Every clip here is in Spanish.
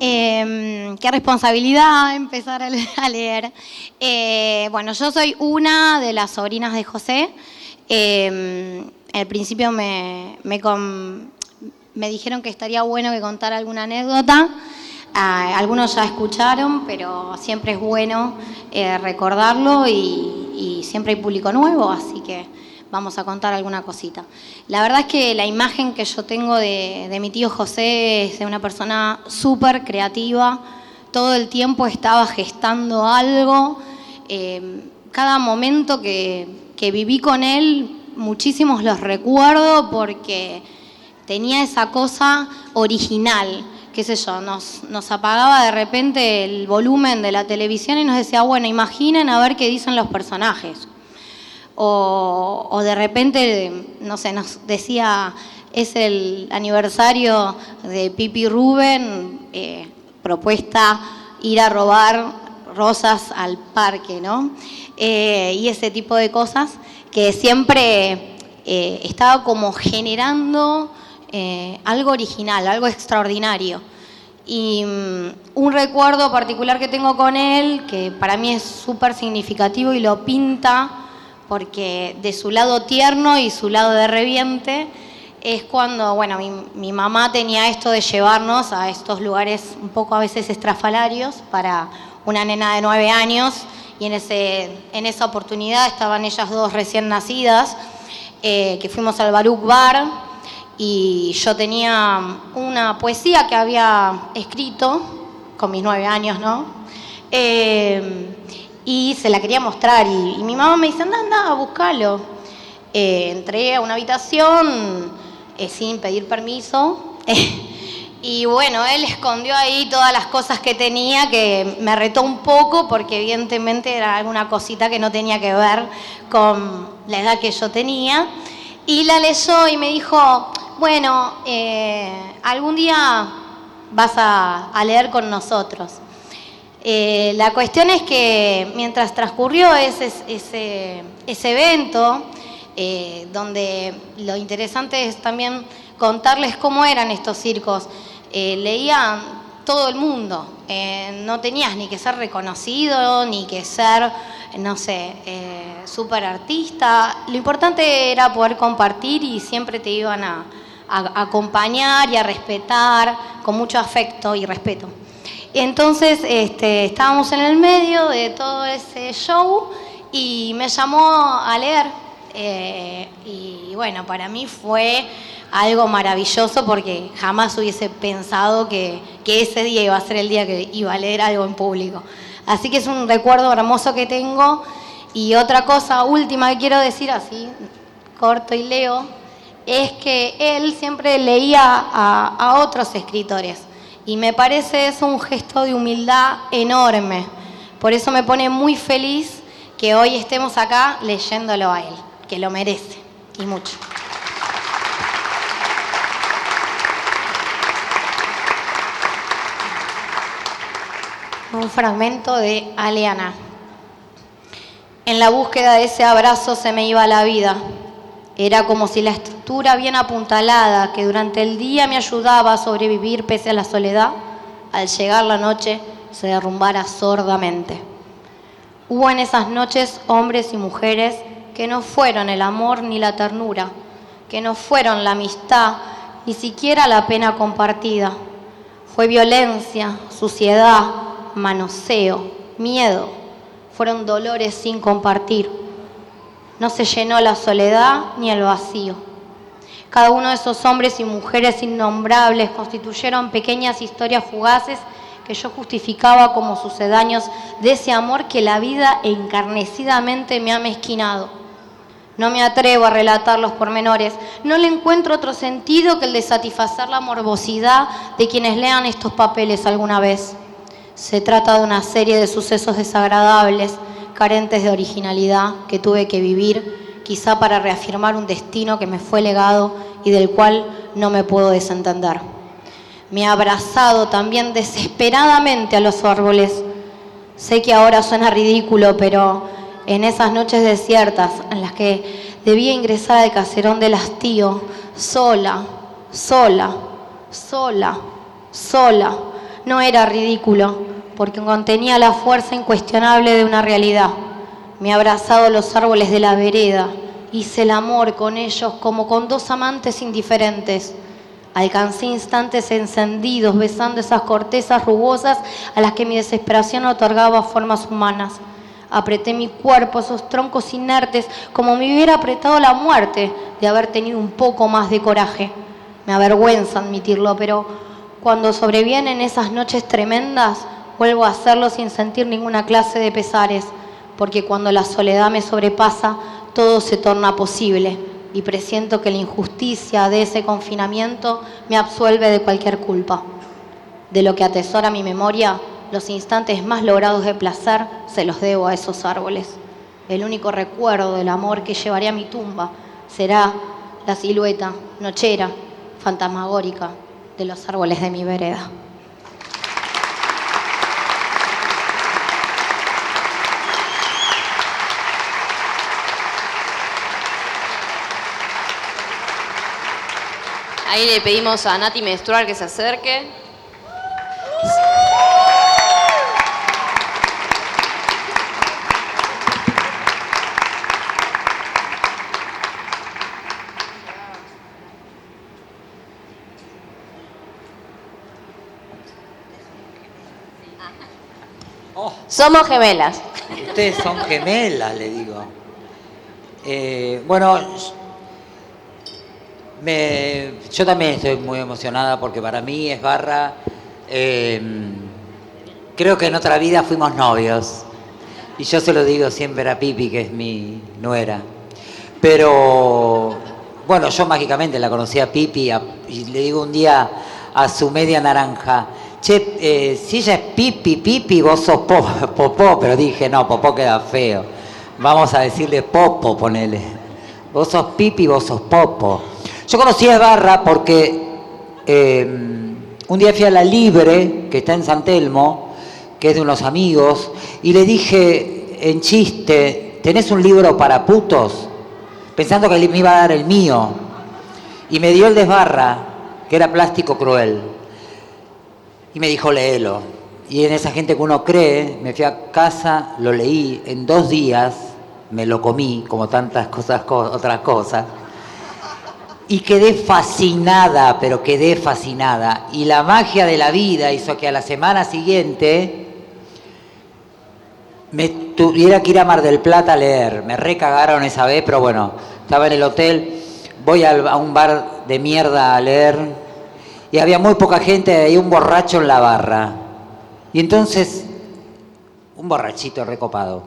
Qué responsabilidad empezar a leer. Bueno, yo soy una de las sobrinas de José. Al principio me dijeron que estaría bueno que contara alguna anécdota. Algunos ya escucharon, pero siempre es bueno recordarlo y siempre hay público nuevo, así que vamos a contar alguna cosita. La verdad es que la imagen que yo tengo de mi tío José es de una persona súper creativa. Todo el tiempo estaba gestando algo. Cada momento que viví con él, muchísimos los recuerdo porque tenía esa cosa original. Qué sé yo, nos apagaba de repente el volumen de la televisión y nos decía, bueno, imaginen a ver qué dicen los personajes. O de repente, no sé, nos decía, es el aniversario de Pipi Rubén, propuesta ir a robar rosas al parque, ¿no? Y ese tipo de cosas que siempre estaba como generando algo original, algo extraordinario. Y un recuerdo particular que tengo con él, que para mí es súper significativo y lo pinta, porque de su lado tierno y su lado de reviente, es cuando, bueno, mi mamá tenía esto de llevarnos a estos lugares un poco a veces estrafalarios para una nena de 9 años, y en esa oportunidad estaban ellas dos recién nacidas, que fuimos al Baruch Bar, y yo tenía una poesía que había escrito con mis 9 años, ¿no? Y se la quería mostrar y mi mamá me dice, anda, búscalo. Entré a una habitación sin pedir permiso y bueno, él escondió ahí todas las cosas que tenía, que me retó un poco porque evidentemente era alguna cosita que no tenía que ver con la edad que yo tenía, y la leyó y me dijo, bueno, algún día vas a leer con nosotros. La cuestión es que mientras transcurrió ese evento, donde lo interesante es también contarles cómo eran estos circos, leían todo el mundo, no tenías ni que ser reconocido, ni que ser, no sé, súper artista. Lo importante era poder compartir y siempre te iban a acompañar y a respetar con mucho afecto y respeto. Entonces estábamos en el medio de todo ese show y me llamó a leer. Y bueno, para mí fue algo maravilloso porque jamás hubiese pensado que ese día iba a ser el día que iba a leer algo en público. Así que es un recuerdo hermoso que tengo. Y otra cosa última que quiero decir, así corto y leo, es que él siempre leía a otros escritores. Y me parece eso un gesto de humildad enorme. Por eso me pone muy feliz que hoy estemos acá leyéndolo a él, que lo merece, y mucho. Un fragmento de Aleana. En la búsqueda de ese abrazo se me iba la vida. Era como si la estructura bien apuntalada que durante el día me ayudaba a sobrevivir pese a la soledad, al llegar la noche se derrumbara sordamente. Hubo en esas noches hombres y mujeres que no fueron el amor ni la ternura, que no fueron la amistad, ni siquiera la pena compartida. Fue violencia, suciedad, manoseo, miedo. Fueron dolores sin compartir. No se llenó la soledad ni el vacío. Cada uno de esos hombres y mujeres innombrables constituyeron pequeñas historias fugaces que yo justificaba como sucedáneos de ese amor que la vida encarnecidamente me ha mezquinado. No me atrevo a relatar los pormenores. No le encuentro otro sentido que el de satisfacer la morbosidad de quienes lean estos papeles alguna vez. Se trata de una serie de sucesos desagradables, carentes de originalidad, que tuve que vivir, quizá para reafirmar un destino que me fue legado y del cual no me puedo desentender. Me he abrazado también desesperadamente a los árboles. Sé que ahora suena ridículo, pero en esas noches desiertas en las que debía ingresar al caserón del hastío, sola, no era ridículo, porque contenía la fuerza incuestionable de una realidad. Me he abrazado los árboles de la vereda, hice el amor con ellos como con dos amantes indiferentes. Alcancé instantes encendidos besando esas cortezas rugosas a las que mi desesperación otorgaba formas humanas. Apreté mi cuerpo a esos troncos inertes como me hubiera apretado la muerte de haber tenido un poco más de coraje. Me avergüenza admitirlo, pero cuando sobrevienen esas noches tremendas, vuelvo a hacerlo sin sentir ninguna clase de pesares, porque cuando la soledad me sobrepasa, todo se torna posible. Y presiento que la injusticia de ese confinamiento me absuelve de cualquier culpa. De lo que atesora mi memoria, los instantes más logrados de placer se los debo a esos árboles. El único recuerdo del amor que llevaré a mi tumba será la silueta nochera, fantasmagórica de los árboles de mi vereda. Ahí le pedimos a Nati Menstrual que se acerque. Oh, Somos gemelas. ustedes son gemelas, le digo. Bueno, yo también estoy muy emocionada porque para mí Esbarra, creo que en otra vida fuimos novios. Y yo se lo digo siempre a Pipi, que es mi nuera. Pero, bueno, yo mágicamente la conocí a Pipi y le digo un día a su media naranja, che, si ella es Pipi, vos sos Popó. Pero dije, no, Popó queda feo. Vamos a decirle Popo, ponele. Vos sos Pipi, vos sos Popo. Yo conocí a Esbarra porque un día fui a La Libre, que está en San Telmo, que es de unos amigos, y le dije en chiste, ¿tenés un libro para putos? Pensando que me iba a dar el mío. Y me dio el de Esbarra, que era Plástico Cruel. Y me dijo, léelo. Y en esa gente que uno cree, me fui a casa, lo leí, en 2 días me lo comí, como tantas otras cosas. Y quedé fascinada, pero quedé fascinada. Y la magia de la vida hizo que a la semana siguiente me tuviera que ir a Mar del Plata a leer. Me recagaron esa vez, pero bueno, estaba en el hotel, voy a un bar de mierda a leer y había muy poca gente, y un borracho en la barra. Y entonces, un borrachito recopado.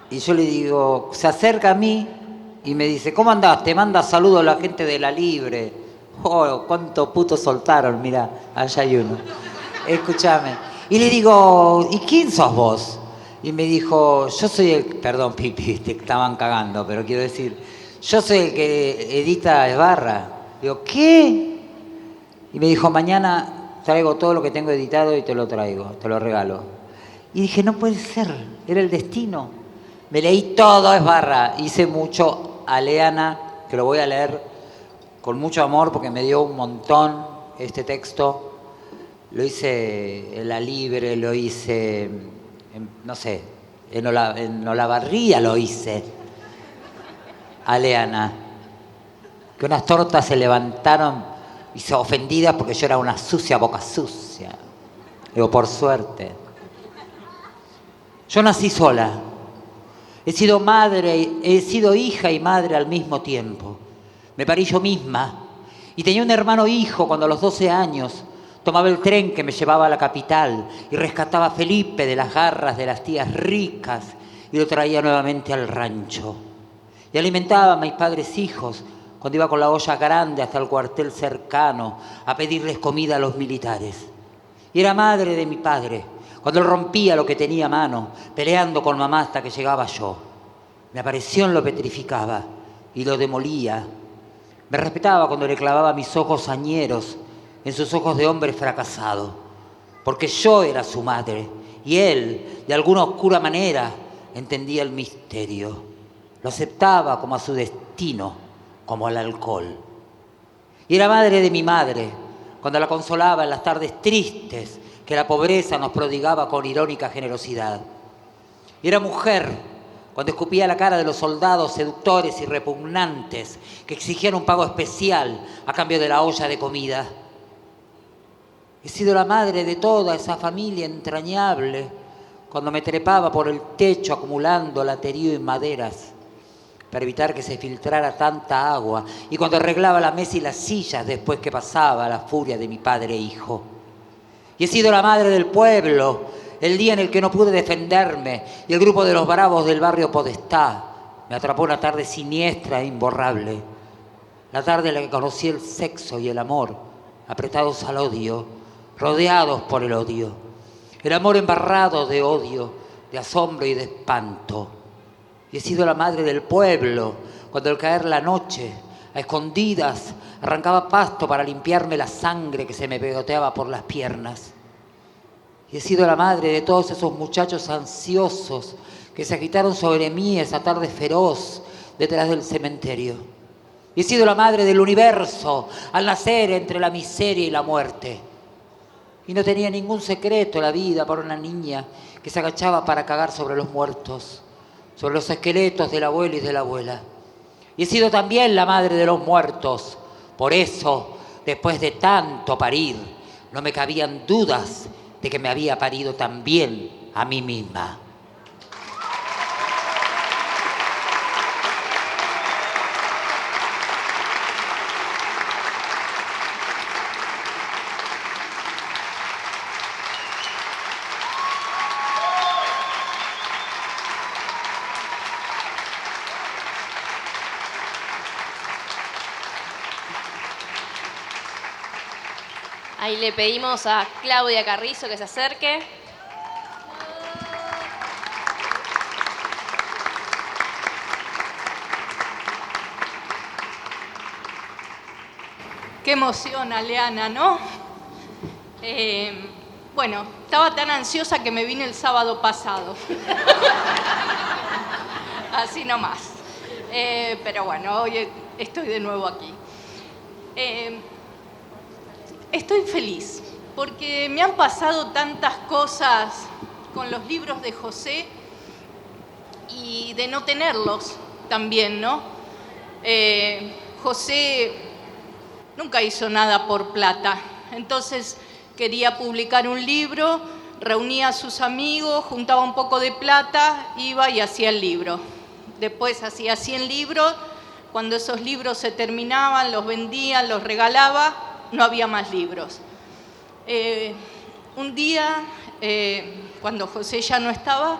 Y yo le digo, se acerca a mí y me dice, ¿cómo andás? Te manda saludos la gente de La Libre. Oh, cuánto puto soltaron, mira, allá hay uno. Escúchame. Y le digo, ¿y quién sos vos? Y me dijo, yo soy el... Perdón, Pipi, te estaban cagando, pero quiero decir, yo soy el que edita Esbarra. Digo, ¿qué? Y me dijo, mañana traigo todo lo que tengo editado y te lo traigo, te lo regalo. Y dije, no puede ser, era el destino. Me leí todo Esbarra, hice mucho Aleana, que lo voy a leer con mucho amor porque me dio un montón este texto. Lo hice en La Libre, lo hice, no sé, en Olavarría lo hice. Aleana. Que unas tortas se levantaron y se ofendidas porque yo era una sucia, boca sucia. Digo, por suerte. Yo nací sola. He sido madre, he sido hija y madre al mismo tiempo. Me parí yo misma. Y tenía un hermano hijo cuando a los 12 años tomaba el tren que me llevaba a la capital y rescataba a Felipe de las garras de las tías ricas y lo traía nuevamente al rancho. Y alimentaba a mis padres hijos cuando iba con la olla grande hasta el cuartel cercano a pedirles comida a los militares. Y era madre de mi padre cuando él rompía lo que tenía a mano, peleando con mamá hasta que llegaba yo. Mi aparición lo petrificaba y lo demolía. Me respetaba cuando le clavaba mis ojos añeros en sus ojos de hombre fracasado, porque yo era su madre y él, de alguna oscura manera, entendía el misterio. Lo aceptaba como a su destino, como al alcohol. Y era madre de mi madre, cuando la consolaba en las tardes tristes que la pobreza nos prodigaba con irónica generosidad. Era mujer cuando escupía la cara de los soldados seductores y repugnantes que exigían un pago especial a cambio de la olla de comida. He sido la madre de toda esa familia entrañable cuando me trepaba por el techo acumulando laterío y maderas para evitar que se filtrara tanta agua, y cuando arreglaba la mesa y las sillas después que pasaba la furia de mi padre e hijo. Y he sido la madre del pueblo el día en el que no pude defenderme y el grupo de los bravos del barrio Podestá me atrapó una tarde siniestra e imborrable, la tarde en la que conocí el sexo y el amor, apretados al odio, rodeados por el odio, el amor embarrado de odio, de asombro y de espanto. Y he sido la madre del pueblo cuando al caer la noche, a escondidas, arrancaba pasto para limpiarme la sangre que se me pegoteaba por las piernas. Y he sido la madre de todos esos muchachos ansiosos que se agitaron sobre mí esa tarde feroz detrás del cementerio. Y he sido la madre del universo al nacer entre la miseria y la muerte. Y no tenía ningún secreto la vida para una niña que se agachaba para cagar sobre los muertos, sobre los esqueletos del abuelo y de la abuela. Y he sido también la madre de los muertos. Por eso, después de tanto parir, no me cabían dudas de que me había parido también a mí misma. Ahí le pedimos a Claudia Carrizo que se acerque. Qué emoción, Aleana, ¿no? Bueno, estaba tan ansiosa que me vine el sábado pasado. Así nomás. Pero bueno, hoy estoy de nuevo aquí. Estoy feliz porque me han pasado tantas cosas con los libros de José y de no tenerlos también, ¿no? José nunca hizo nada por plata, entonces quería publicar un libro, reunía a sus amigos, juntaba un poco de plata, iba y hacía el libro. Después hacía 100 libros, cuando esos libros se terminaban, los vendía, los regalaba, no había más libros. Un día, cuando José ya no estaba,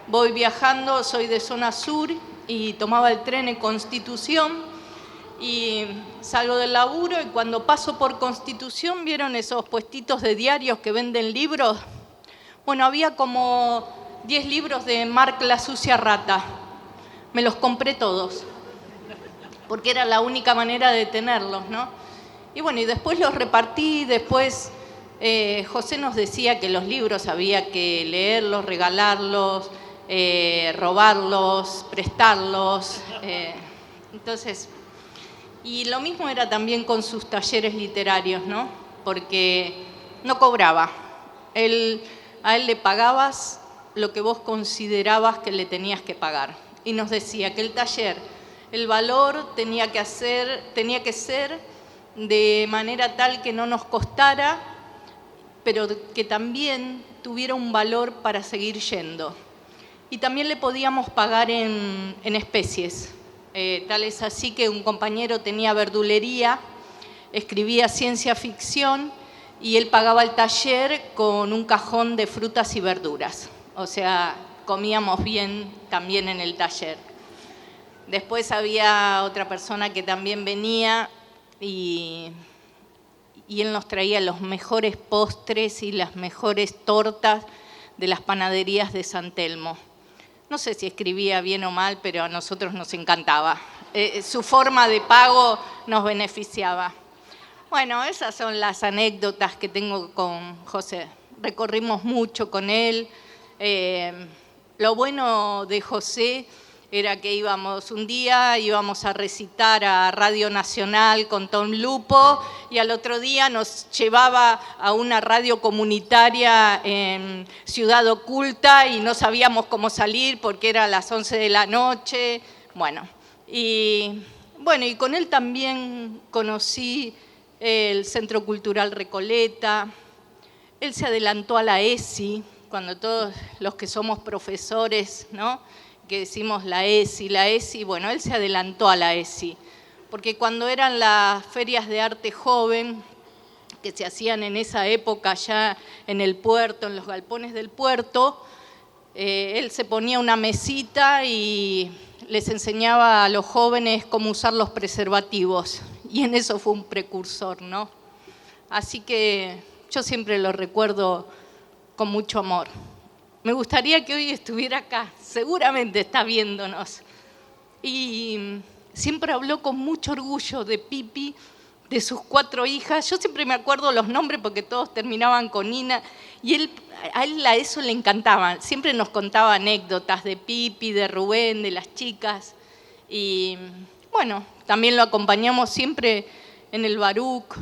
voy viajando, soy de zona sur y tomaba el tren en Constitución y salgo del laburo y cuando paso por Constitución, ¿vieron esos puestitos de diarios que venden libros? Bueno, había como 10 libros de Marc la sucia rata. Me los compré todos, porque era la única manera de tenerlos, ¿no? Y bueno, y después los repartí, después José nos decía que los libros había que leerlos, regalarlos, robarlos, prestarlos. Entonces, y lo mismo era también con sus talleres literarios, ¿no? Porque no cobraba. A él le pagabas lo que vos considerabas que le tenías que pagar. Y nos decía que el taller, el valor tenía que ser de manera tal que no nos costara, pero que también tuviera un valor para seguir yendo. Y también le podíamos pagar en especies. Tal es así que un compañero tenía verdulería, escribía ciencia ficción y él pagaba el taller con un cajón de frutas y verduras. O sea, comíamos bien también en el taller. Después había otra persona que también venía y él nos traía los mejores postres y las mejores tortas de las panaderías de San Telmo. No sé si escribía bien o mal, pero a nosotros nos encantaba. Su forma de pago nos beneficiaba. Bueno, esas son las anécdotas que tengo con José. Recorrimos mucho con él. Lo bueno de José era que íbamos a recitar a Radio Nacional con Tom Lupo y al otro día nos llevaba a una radio comunitaria en Ciudad Oculta y no sabíamos cómo salir porque era a las 11 de la noche. Y con él también conocí el Centro Cultural Recoleta. Él se adelantó a la ESI, cuando todos los que somos profesores, ¿no?, que decimos la ESI, él se adelantó a la ESI, porque cuando eran las ferias de arte joven, que se hacían en esa época ya en el puerto, en los galpones del puerto, él se ponía una mesita y les enseñaba a los jóvenes cómo usar los preservativos, y en eso fue un precursor, ¿no? Así que yo siempre lo recuerdo con mucho amor. Me gustaría que hoy estuviera acá, seguramente está viéndonos. Y siempre habló con mucho orgullo de Pipi, de sus 4 hijas. Yo siempre me acuerdo los nombres porque todos terminaban con Ina. Y a él eso le encantaba. Siempre nos contaba anécdotas de Pipi, de Rubén, de las chicas. Y también lo acompañamos siempre en el Baruch.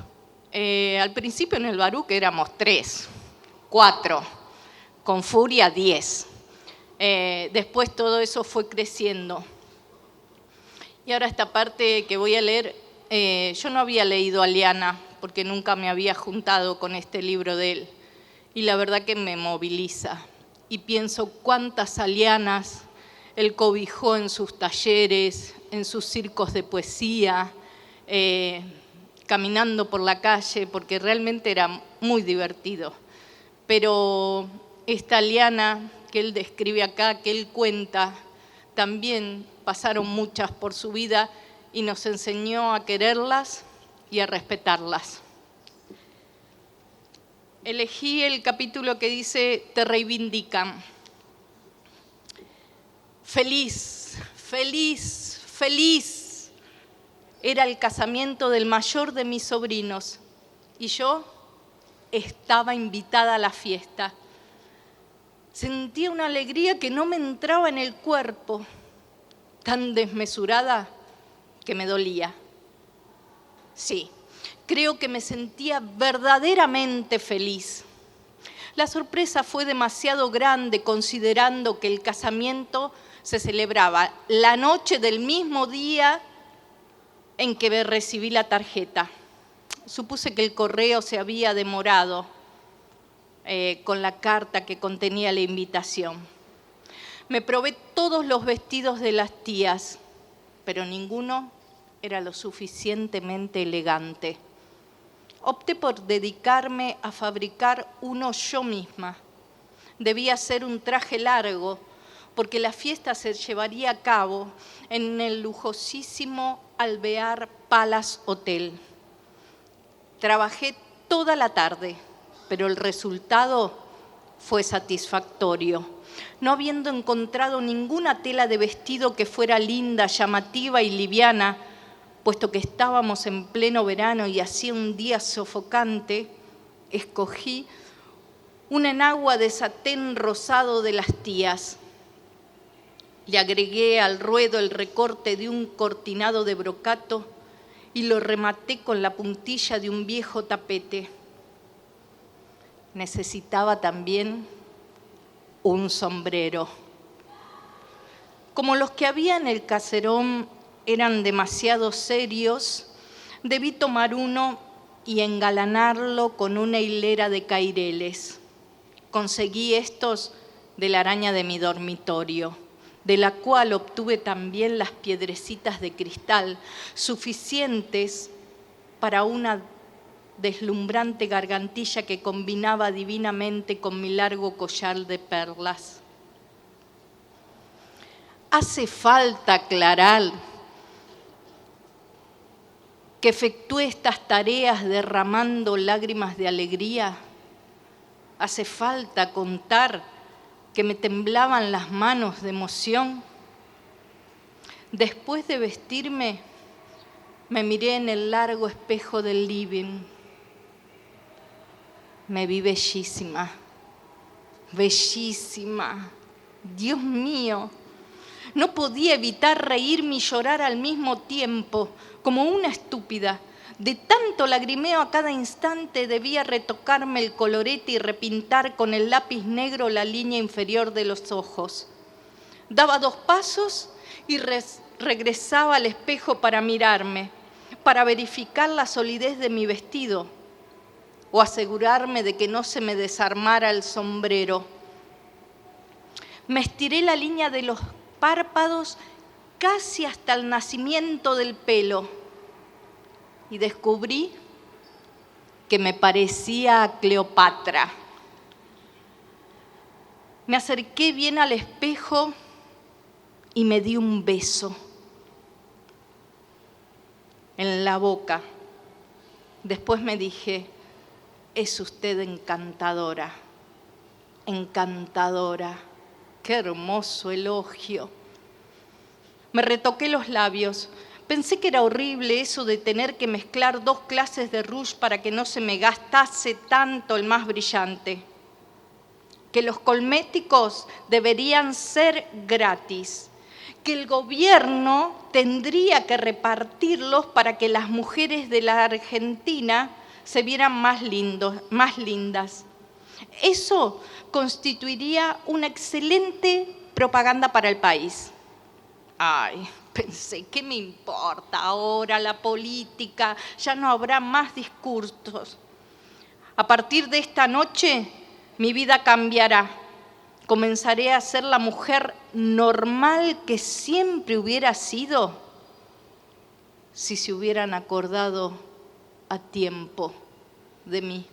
Al principio en el Baruch éramos 3, 4. Con Furia 10. Después todo eso fue creciendo. Y ahora esta parte que voy a leer, yo no había leído a Liana porque nunca me había juntado con este libro de él. Y la verdad que me moviliza. Y pienso cuántas Alianas él cobijó en sus talleres, en sus circos de poesía, caminando por la calle, porque realmente era muy divertido. Pero esta Liana que él describe acá, que él cuenta, también pasaron muchas por su vida y nos enseñó a quererlas y a respetarlas. Elegí el capítulo que dice «Te reivindican». Feliz, feliz, feliz era el casamiento del mayor de mis sobrinos y yo estaba invitada a la fiesta. Sentía una alegría que no me entraba en el cuerpo, tan desmesurada que me dolía. Sí, creo que me sentía verdaderamente feliz. La sorpresa fue demasiado grande considerando que el casamiento se celebraba la noche del mismo día en que recibí la tarjeta. Supuse que el correo se había demorado con la carta que contenía la invitación. Me probé todos los vestidos de las tías, pero ninguno era lo suficientemente elegante. Opté por dedicarme a fabricar uno yo misma. Debía ser un traje largo, porque la fiesta se llevaría a cabo en el lujosísimo Alvear Palace Hotel. Trabajé toda la tarde, pero el resultado fue satisfactorio. No habiendo encontrado ninguna tela de vestido que fuera linda, llamativa y liviana, puesto que estábamos en pleno verano y hacía un día sofocante, escogí un enagua de satén rosado de las tías. Le agregué al ruedo el recorte de un cortinado de brocato y lo rematé con la puntilla de un viejo tapete. Necesitaba también un sombrero. Como los que había en el caserón eran demasiado serios, debí tomar uno y engalanarlo con una hilera de caireles. Conseguí estos de la araña de mi dormitorio, de la cual obtuve también las piedrecitas de cristal, suficientes para una deslumbrante gargantilla que combinaba divinamente con mi largo collar de perlas. Hace falta aclarar que efectué estas tareas derramando lágrimas de alegría. Hace falta contar que me temblaban las manos de emoción. Después de vestirme, me miré en el largo espejo del living. Me vi bellísima, bellísima. Dios mío, No podía evitar reírme y llorar al mismo tiempo, como una estúpida. De tanto lagrimeo a cada instante debía retocarme el colorete y repintar con el lápiz negro la línea inferior de los ojos. Daba 2 pasos y regresaba al espejo para mirarme, para verificar la solidez de mi vestido o asegurarme de que no se me desarmara el sombrero. Me estiré la línea de los párpados casi hasta el nacimiento del pelo y descubrí que me parecía a Cleopatra. Me acerqué bien al espejo y me di un beso en la boca. Después me dije, es usted encantadora, encantadora. Qué hermoso elogio. Me retoqué los labios. Pensé que era horrible eso de tener que mezclar 2 clases de rouge para que no se me gastase tanto el más brillante. Que los cosméticos deberían ser gratis. Que el gobierno tendría que repartirlos para que las mujeres de la Argentina se vieran más lindas. Eso constituiría una excelente propaganda para el país. Ay, pensé, ¿qué me importa ahora la política? Ya no habrá más discursos. A partir de esta noche, mi vida cambiará. Comenzaré a ser la mujer normal que siempre hubiera sido si se hubieran acordado a tiempo de mí.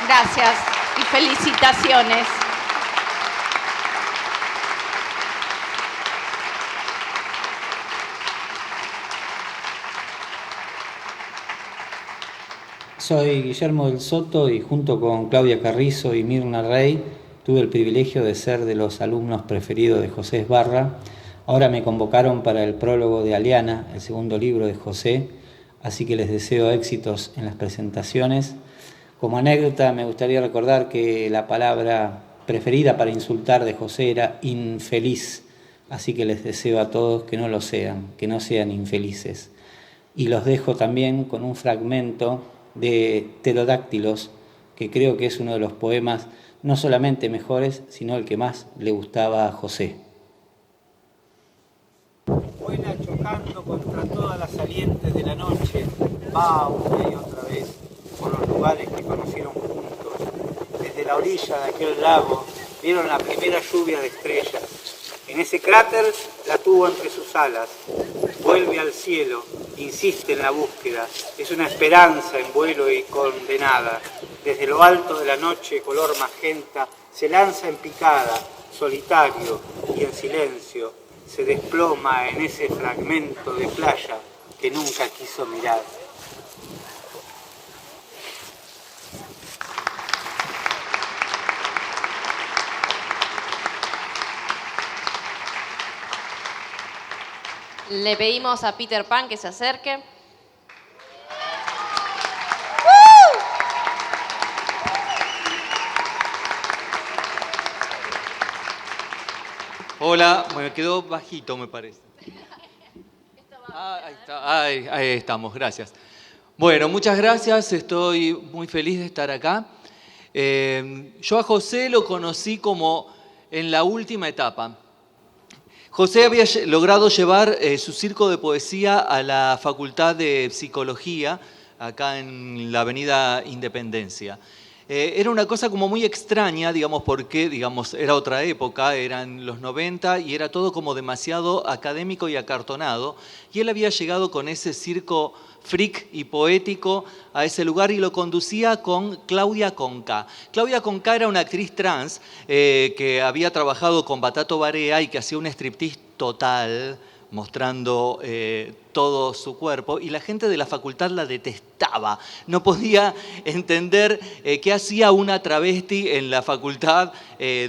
Gracias y felicitaciones. Soy Guillermo del Soto y junto con Claudia Carrizo y Mirna Rey tuve el privilegio de ser de los alumnos preferidos de José Esbarra. Ahora me convocaron para el prólogo de Aliana, el segundo libro de José, así que les deseo éxitos en las presentaciones. Como anécdota me gustaría recordar que la palabra preferida para insultar de José era infeliz, así que les deseo a todos que no lo sean, que no sean infelices. Y los dejo también con un fragmento de Pterodáctilos, que creo que es uno de los poemas no solamente mejores, sino el que más le gustaba a José. Vuela chocando contra todas las salientes de la noche, va una y otra vez por los lugares que conocieron juntos. Desde la orilla de aquel lago vieron la primera lluvia de estrellas. En ese cráter la tuvo entre sus alas. Vuelve al cielo, insiste en la búsqueda. Es una esperanza en vuelo y condenada. Desde lo alto de la noche, color magenta, se lanza en picada, solitario y en silencio. Se desploma en ese fragmento de playa que nunca quiso mirar. Le pedimos a Peter Pan que se acerque. Hola, me quedó bajito, me parece. Ahí está, ahí estamos, gracias. Bueno, muchas gracias, estoy muy feliz de estar acá. Yo a José lo conocí como en la última etapa. José había logrado llevar su circo de poesía a la Facultad de Psicología, acá en la Avenida Independencia. Era una cosa como muy extraña, digamos, porque era otra época, eran los 90 y era todo como demasiado académico y acartonado. Y él había llegado con ese circo freak y poético a ese lugar y lo conducía con Claudia Conca. Claudia Conca era una actriz trans que había trabajado con Batato Barea y que hacía un striptease total, mostrando todo su cuerpo, y la gente de la facultad la detestaba. No podía entender qué hacía una travesti en la facultad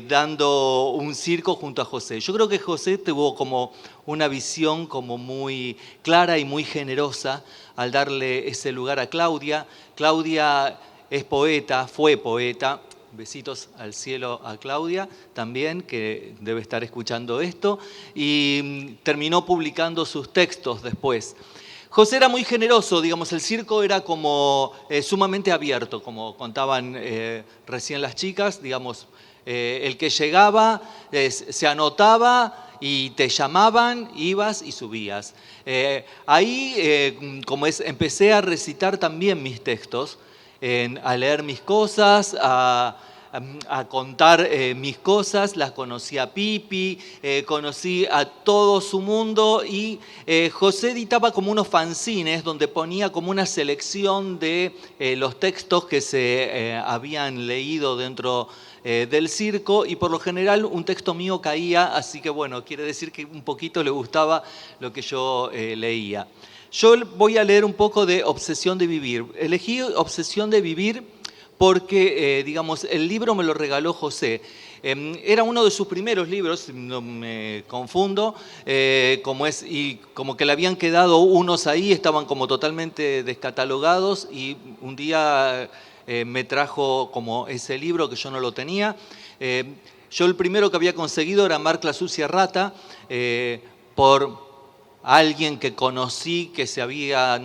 dando un circo junto a José. Yo creo que José tuvo como una visión como muy clara y muy generosa al darle ese lugar a Claudia. Claudia es poeta, fue poeta, besitos al cielo a Claudia también, que debe estar escuchando esto, y terminó publicando sus textos después. José era muy generoso, digamos, el circo era como sumamente abierto, como contaban recién las chicas, digamos, el que llegaba se anotaba y te llamaban, ibas y subías. Ahí, empecé a recitar también mis textos, a leer mis cosas, a contar mis cosas, las conocí a Pipi, conocí a todo su mundo y José editaba como unos fanzines donde ponía como una selección de los textos que se habían leído dentro del circo y por lo general un texto mío caía, así que bueno, quiere decir que un poquito le gustaba lo que yo leía. Yo voy a leer un poco de Obsesión de Vivir. Elegí Obsesión de Vivir porque, digamos, el libro me lo regaló José. Era uno de sus primeros libros, no me confundo, y como que le habían quedado unos ahí, estaban como totalmente descatalogados y un día me trajo como ese libro que yo no lo tenía. Yo el primero que había conseguido era Marc la sucia rata, por alguien que conocí que había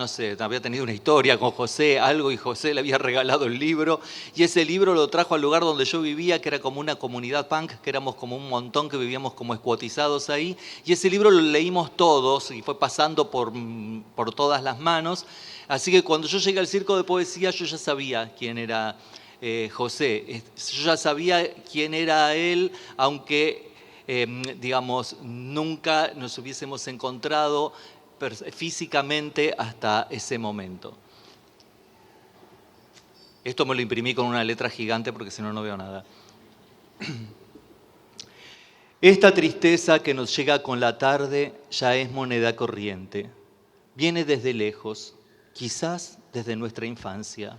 tenido una historia con José, algo, y José le había regalado el libro, y ese libro lo trajo al lugar donde yo vivía, que era como una comunidad punk, que éramos como un montón que vivíamos como escuotizados ahí, y ese libro lo leímos todos, y fue pasando por todas las manos, así que cuando yo llegué al circo de poesía, yo ya sabía quién era José, yo ya sabía quién era él, aunque digamos, nunca nos hubiésemos encontrado físicamente hasta ese momento. Esto me lo imprimí con una letra gigante porque si no, no veo nada. Esta tristeza que nos llega con la tarde ya es moneda corriente. Viene desde lejos, quizás desde nuestra infancia,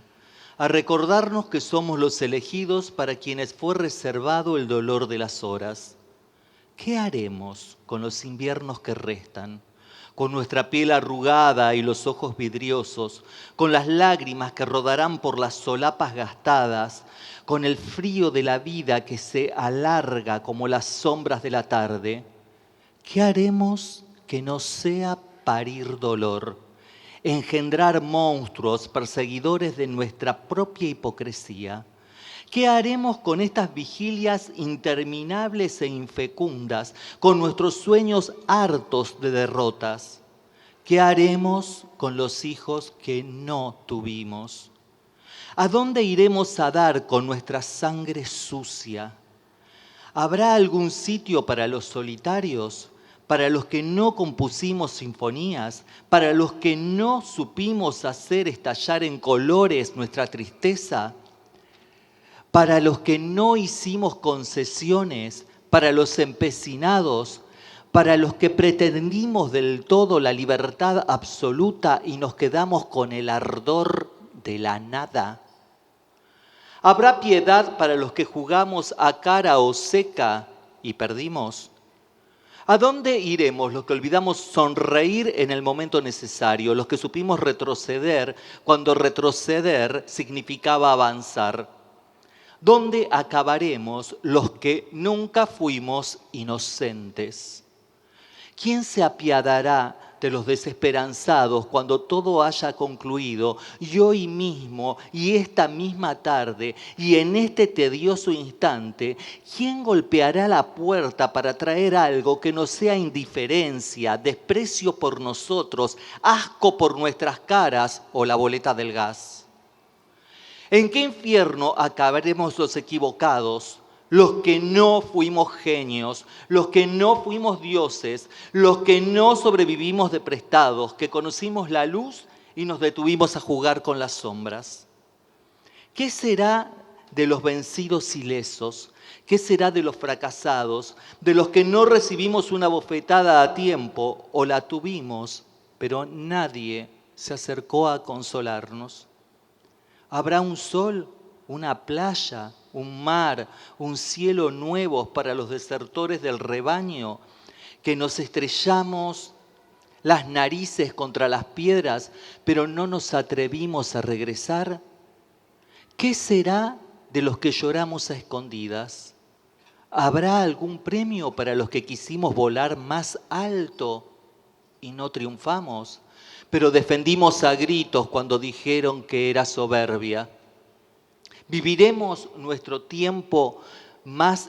a recordarnos que somos los elegidos para quienes fue reservado el dolor de las horas. ¿Qué haremos con los inviernos que restan? Con nuestra piel arrugada y los ojos vidriosos, con las lágrimas que rodarán por las solapas gastadas, con el frío de la vida que se alarga como las sombras de la tarde. ¿Qué haremos que no sea parir dolor, engendrar monstruos perseguidores de nuestra propia hipocresía? ¿Qué haremos con estas vigilias interminables e infecundas, con nuestros sueños hartos de derrotas? ¿Qué haremos con los hijos que no tuvimos? ¿A dónde iremos a dar con nuestra sangre sucia? ¿Habrá algún sitio para los solitarios, para los que no compusimos sinfonías, para los que no supimos hacer estallar en colores nuestra tristeza? Para los que no hicimos concesiones, para los empecinados, para los que pretendimos del todo la libertad absoluta y nos quedamos con el ardor de la nada. ¿Habrá piedad para los que jugamos a cara o seca y perdimos? ¿A dónde iremos los que olvidamos sonreír en el momento necesario, los que supimos retroceder cuando retroceder significaba avanzar? ¿Dónde acabaremos los que nunca fuimos inocentes? ¿Quién se apiadará de los desesperanzados cuando todo haya concluido y hoy mismo y esta misma tarde y en este tedioso instante? ¿Quién golpeará la puerta para traer algo que no sea indiferencia, desprecio por nosotros, asco por nuestras caras o la boleta del gas? ¿En qué infierno acabaremos los equivocados, los que no fuimos genios, los que no fuimos dioses, los que no sobrevivimos de prestados, que conocimos la luz y nos detuvimos a jugar con las sombras? ¿Qué será de los vencidos ilesos? ¿Qué será de los fracasados, de los que no recibimos una bofetada a tiempo o la tuvimos, pero nadie se acercó a consolarnos? ¿Habrá un sol, una playa, un mar, un cielo nuevos para los desertores del rebaño, que nos estrellamos las narices contra las piedras, pero no nos atrevimos a regresar? ¿Qué será de los que lloramos a escondidas? ¿Habrá algún premio para los que quisimos volar más alto y no triunfamos, pero defendimos a gritos cuando dijeron que era soberbia? ¿Viviremos mucho tiempo más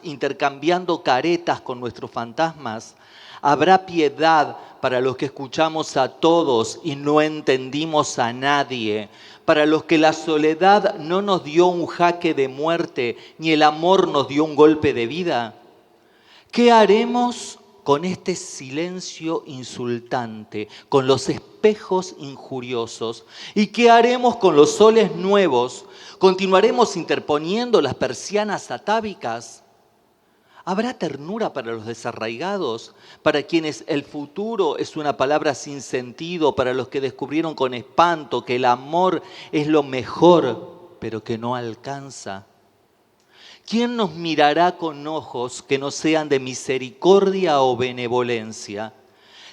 intercambiando caretas con nuestros fantasmas? ¿Habrá piedad para los que escuchamos a todos y no entendimos a nadie? Para los que la soledad no nos dio un jaque de muerte, ni el amor nos dio un golpe de vida. ¿Qué haremos con este silencio insultante, con los espejos injuriosos? ¿Y qué haremos con los soles nuevos? ¿Continuaremos interponiendo las persianas atávicas? ¿Habrá ternura para los desarraigados, para quienes el futuro es una palabra sin sentido, para los que descubrieron con espanto que el amor es lo mejor, pero que no alcanza? ¿Quién nos mirará con ojos que no sean de misericordia o benevolencia?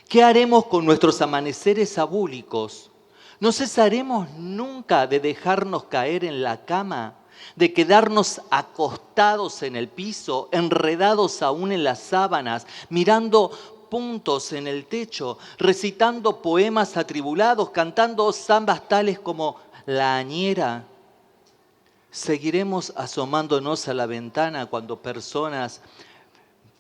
¿Qué haremos con nuestros amaneceres abúlicos? ¿No cesaremos nunca de dejarnos caer en la cama, de quedarnos acostados en el piso, enredados aún en las sábanas, mirando puntos en el techo, recitando poemas atribulados, cantando zambas tales como La Añera? Seguiremos asomándonos a la ventana cuando personas,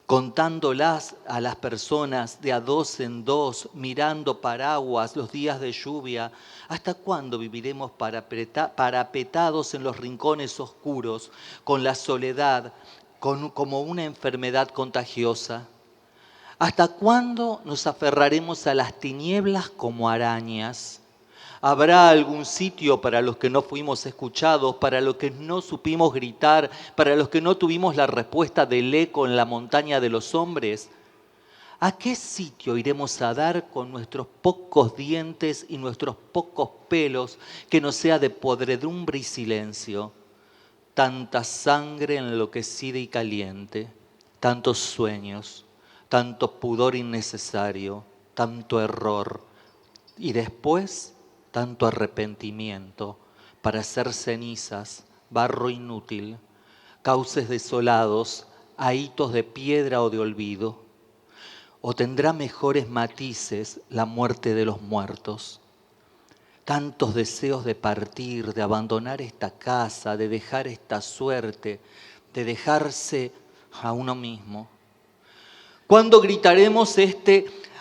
contándolas a las personas de a dos en dos, mirando paraguas los días de lluvia. ¿Hasta cuándo viviremos parapetados en los rincones oscuros, con la soledad como una enfermedad contagiosa? ¿Hasta cuándo nos aferraremos a las tinieblas como arañas? ¿Habrá algún sitio para los que no fuimos escuchados, para los que no supimos gritar, para los que no tuvimos la respuesta del eco en la montaña de los hombres? ¿A qué sitio iremos a dar con nuestros pocos dientes y nuestros pocos pelos que no sea de podredumbre y silencio? Tanta sangre enloquecida y caliente, tantos sueños, tanto pudor innecesario, tanto error y después tanto arrepentimiento para hacer cenizas, barro inútil, cauces desolados, ahitos de piedra o de olvido. ¿O tendrá mejores matices la muerte de los muertos? Tantos deseos de partir, de abandonar esta casa, de dejar esta suerte, de dejarse a uno mismo. ¿Cuándo gritaremos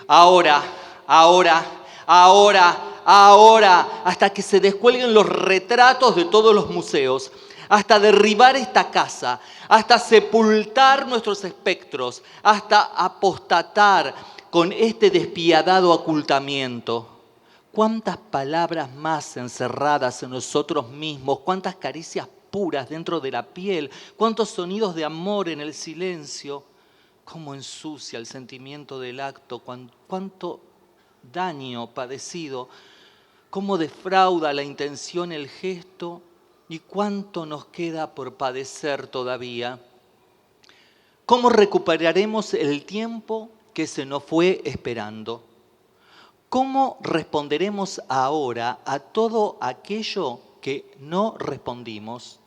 ahora, ahora, ahora, ahora, hasta que se descuelguen los retratos de todos los museos, hasta derribar esta casa, hasta sepultar nuestros espectros, hasta apostatar con este despiadado ocultamiento? ¿Cuántas palabras más encerradas en nosotros mismos? ¿Cuántas caricias puras dentro de la piel? ¿Cuántos sonidos de amor en el silencio? ¿Cómo ensucia el sentimiento del acto? ¿Cuánto daño padecido? ¿Cómo defrauda la intención el gesto? ¿Y cuánto nos queda por padecer todavía? ¿Cómo recuperaremos el tiempo que se nos fue esperando? ¿Cómo responderemos ahora a todo aquello que no respondimos?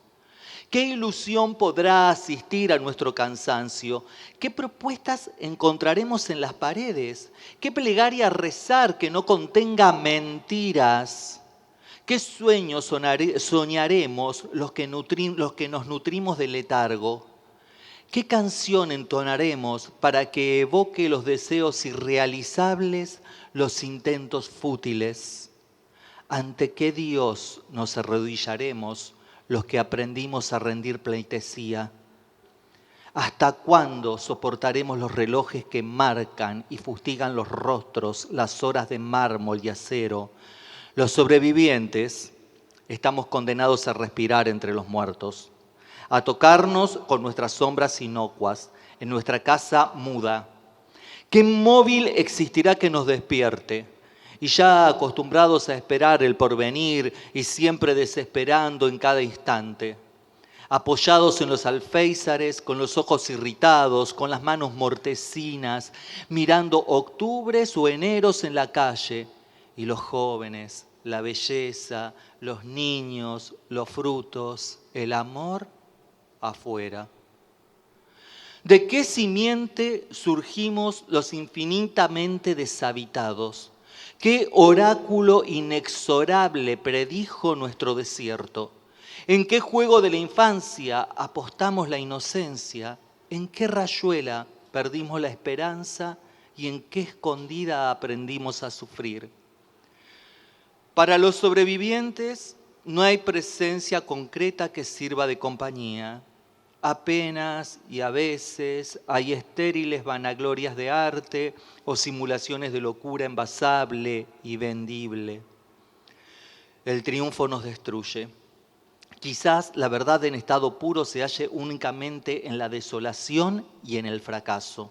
¿Qué ilusión podrá asistir a nuestro cansancio? ¿Qué propuestas encontraremos en las paredes? ¿Qué plegaria rezar que no contenga mentiras? ¿Qué sueños soñaremos los que nos nutrimos del letargo? ¿Qué canción entonaremos para que evoque los deseos irrealizables, los intentos fútiles? ¿Ante qué Dios nos arrodillaremos los que aprendimos a rendir pleitesía? ¿Hasta cuándo soportaremos los relojes que marcan y fustigan los rostros, las horas de mármol y acero? Los sobrevivientes estamos condenados a respirar entre los muertos, a tocarnos con nuestras sombras inocuas, en nuestra casa muda. ¿Qué móvil existirá que nos despierte? Y ya acostumbrados a esperar el porvenir y siempre desesperando en cada instante, apoyados en los alféizares, con los ojos irritados, con las manos mortecinas, mirando octubres o eneros en la calle, y los jóvenes, la belleza, los niños, los frutos, el amor afuera. ¿De qué simiente surgimos los infinitamente deshabitados? ¿Qué oráculo inexorable predijo nuestro desierto? ¿En qué juego de la infancia apostamos la inocencia? ¿En qué rayuela perdimos la esperanza? ¿Y en qué escondida aprendimos a sufrir? Para los sobrevivientes no hay presencia concreta que sirva de compañía. Apenas y a veces hay estériles vanaglorias de arte o simulaciones de locura envasable y vendible. El triunfo nos destruye. Quizás la verdad en estado puro se halle únicamente en la desolación y en el fracaso.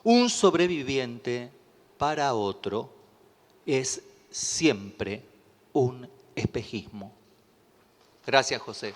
Un sobreviviente para otro es siempre un espejismo. Gracias, José.